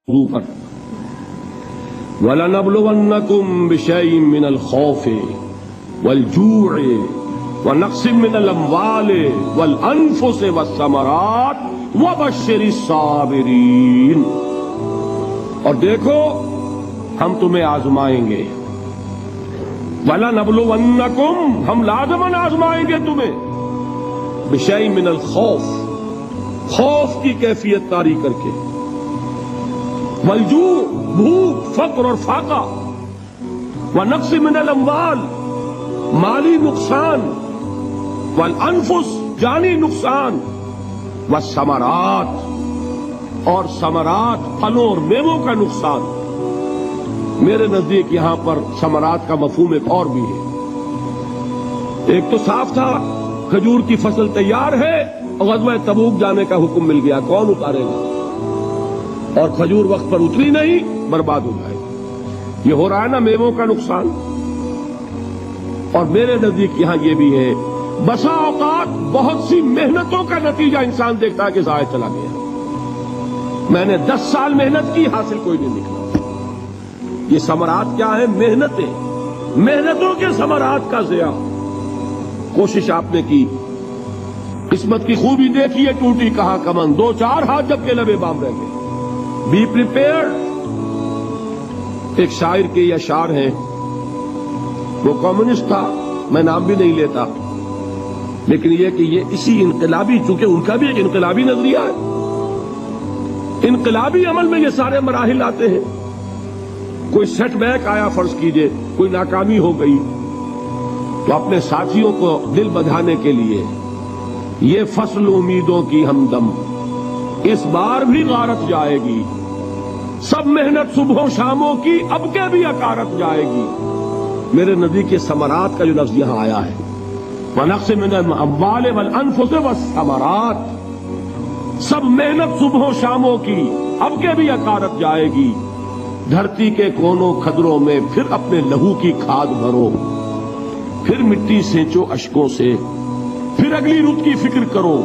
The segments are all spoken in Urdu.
پر وَلَنَبْلُوَنَّكُمْ بِشَيْءٍ مِّنَ الْخَوْفِ وَالْجُوعِ وَنَقْصٍ مِّنَ الْأَمْوَالِ وَالْأَنفُسِ وَالثَّمَرَاتِ وَبَشِّرِ الصَّابِرِينَ۔ اور دیکھو ہم تمہیں آزمائیں گے، وَلَنَبْلُوَنَّكُمْ ہم لازماً آزمائیں گے تمہیں، بِشَيْءٍ مِّنَ الْخَوْفِ خوف کی کیفیت طاری کر کے، والجوع بھوک فقر اور فاقہ، ونقص من الاموال مالی نقصان، والانفس جانی نقصان، والثمرات اور ثمرات پھلوں اور میووں کا نقصان۔ میرے نزدیک یہاں پر ثمرات کا مفہوم ایک اور بھی ہے۔ ایک تو صاف تھا کھجور کی فصل تیار ہے اور غزوہ تبوک جانے کا حکم مل گیا، کون اتارے گا؟ اور کھجور وقت پر اتری نہیں، برباد ہو جائے۔ یہ ہو رہا ہے نا میووں کا نقصان۔ اور میرے نزدیک یہاں یہ بھی ہے، بسا اوقات بہت سی محنتوں کا نتیجہ انسان دیکھتا ہے کہ ضائع چلا گیا، میں نے 10 سال محنت کی، حاصل کوئی نہیں نکلا۔ یہ ثمرات کیا ہے؟ محنتوں کے ثمرات کا ضیاع۔ کوشش آپ نے کی، قسمت کی خوبی دیکھیے، ٹوٹی کہاں کمن، 2-4 ہاتھ جب کے لبے بام رہ گئے۔ Be prepared. ایک شاعر کے یہ اشعار ہیں، وہ کمیونسٹ تھا، میں نام بھی نہیں لیتا، لیکن یہ کہ یہ اسی انقلابی، چونکہ ان کا بھی ایک انقلابی نظریہ ہے، انقلابی عمل میں یہ سارے مراحل آتے ہیں۔ کوئی سیٹ بیک آیا فرض کیجئے، کوئی ناکامی ہو گئی، تو اپنے ساتھیوں کو دل بدھانے کے لیے یہ فصل امیدوں کی ہمدم اس بار بھی غارت جائے گی، سب محنت صبحوں شاموں کی اب کے بھی اکارت جائے گی۔ میرے نزدیک یہ ثمرات کا جو لفظ یہاں آیا ہے، وَنَقْصٍ مِّنَ الْأَمْوَالِ وَالْأَنفُسِ وَالثَّمَرَاتِ، سب محنت صبحوں شاموں کی اب کے بھی اکارت جائے گی۔ دھرتی کے کونوں کھدروں میں پھر اپنے لہو کی کھاد بھرو، پھر مٹی سینچو اشکوں سے، پھر اگلی رت کی فکر کرو،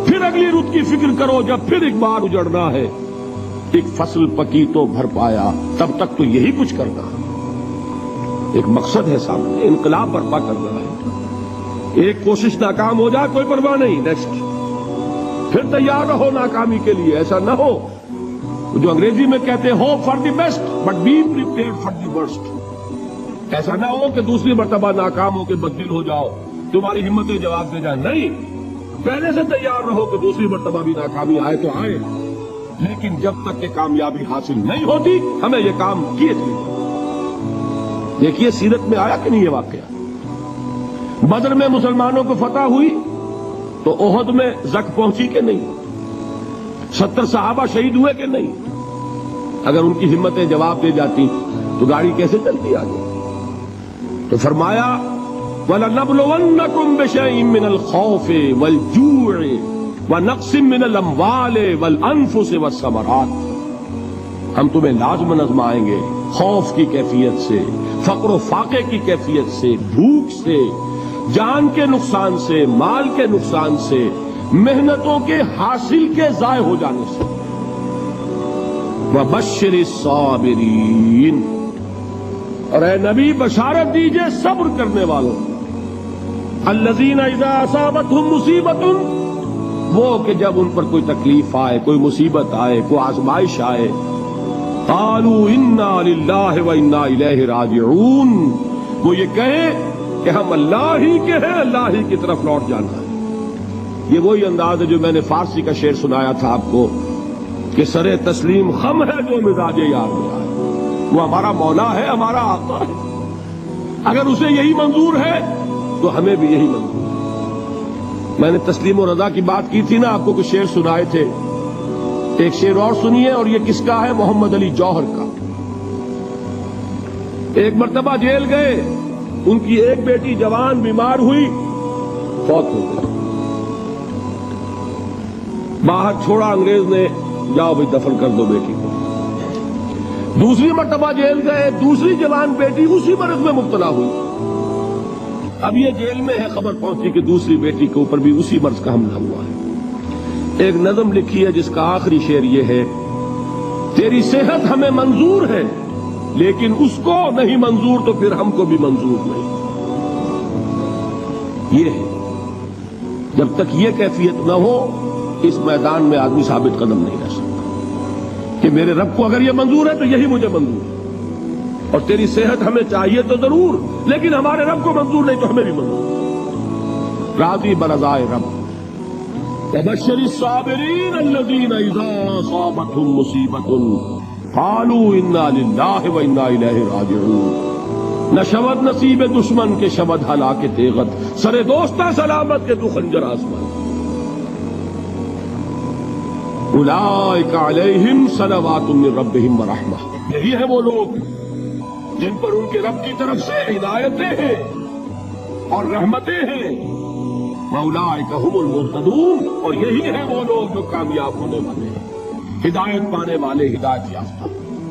پھر اگلی رت کی فکر کرو، جب پھر ایک بار اجڑنا ہے، ایک فصل پکی تو بھر پایا، تب تک تو یہی کچھ کرنا۔ ایک مقصد ہے سامنے، انقلاب برپا کرنا ہے۔ ایک کوشش ناکام ہو جائے کوئی پرواہ نہیں، نیکسٹ، پھر تیار رہو ناکامی کے لیے۔ ایسا نہ ہو جو انگریزی میں کہتے ہیں hope for the best but be prepared for the worst. ایسا نہ ہو کہ دوسری مرتبہ ناکام ہو کے بددل ہو جاؤ، تمہاری ہمتیں جواب دے جائیں، نہیں، پہلے سے تیار رہو کہ دوسری مرتبہ بھی ناکامی آئے تو آئے، لیکن جب تک کہ کامیابی حاصل نہیں ہوتی ہمیں یہ کام کیے تھے۔ دیکھیے سیرت میں آیا کہ نہیں یہ واقعہ؟ بدر میں مسلمانوں کو فتح ہوئی تو احد میں زک پہنچی کہ نہیں؟ 70 صحابہ شہید ہوئے کہ نہیں؟ اگر ان کی ہمتیں جواب دے جاتی تو گاڑی کیسے چلتی آگے؟ تو فرمایا وَلَنَبْلُوَنَّكُمْ بِشَيْءٍ مِّنَ الْخَوْفِ وَالْجُوعِ وَنَقْصٍ مِّنَ الْأَمْوَالِ وَالْأَنفُسِ وَالثَّمَرَاتِ، ہم تمہیں لازماً آزمائیں گے، خوف کی کیفیت سے، فقر و فاقے کی کیفیت سے، بھوک سے، جان کے نقصان سے، مال کے نقصان سے، محنتوں کے حاصل کے ضائع ہو جانے سے۔ وَبَشِّرِ الصَّابِرِينَ، اور اے نبی بشارت دیجئے صبر کرنے والوں، الذین اذا اصابتہم مصیبۃ، وہ کہ جب ان پر کوئی تکلیف آئے، کوئی مصیبت آئے، کوئی آزمائش آئے، قالوا انا للہ وانا الیہ راجعون، وہ یہ کہیں کہ ہم اللہ ہی کے ہیں، اللہ ہی کی طرف لوٹ جانا ہے۔ یہ وہی انداز ہے جو میں نے فارسی کا شعر سنایا تھا آپ کو کہ سرے تسلیم خم ہے جو مزاج یار میں آئے، وہ ہمارا مولا ہے، ہمارا آقا ہے، اگر اسے یہی منظور ہے تو ہمیں بھی یہی منظور ہے۔ میں نے تسلیم و رضا کی بات کی تھی نا، آپ کو کچھ شعر سنائے تھے، ایک شعر اور سنیے، اور یہ کس کا ہے؟ محمد علی جوہر کا۔ ایک مرتبہ جیل گئے، ان کی ایک بیٹی جوان بیمار ہوئی، فوت ہو گئی، باہر چھوڑا انگریز نے، جاؤ بھائی دفن کر دو بیٹی کو۔ دوسری مرتبہ جیل گئے، دوسری جوان بیٹی اسی مرض میں مبتلا ہوئی، اب یہ جیل میں ہے، خبر پہنچی کہ دوسری بیٹی کے اوپر بھی اسی مرض کا حملہ ہوا ہے۔ ایک نظم لکھی ہے جس کا آخری شعر یہ ہے، تیری صحت ہمیں منظور ہے لیکن اس کو نہیں منظور تو پھر ہم کو بھی منظور نہیں. یہ ہے. جب تک یہ کیفیت نہ ہو اس میدان میں آدمی ثابت قدم نہیں رہ سکتا کہ میرے رب کو اگر یہ منظور ہے تو یہی مجھے منظور ہے. اور تیری صحت ہمیں چاہیے تو ضرور لیکن ہمارے رب کو منظور نہیں تو ہمیں بھی منظور. راضی برضائے رب. وبشر الصابرین الذین اذا اصابتهم مصیبۃ قالوا انا للہ وانا الیہ راجعون. نہ شود نصیب دشمن کے شود ہلاک تیغت سر دوستہ سلامت کے تو خنجر آسمان. اولئک علیہم صلوات من ربہم ورحمہ. یہی ہے وہ لوگ جن پر ان کے رب کی طرف سے ہدایتیں ہیں اور رحمتیں ہیں. اولئک ھم المہتدون. اور یہی ہے وہ لوگ جو کامیاب ہونے والے ہیں, ہدایت پانے والے, ہدایت یافتہ.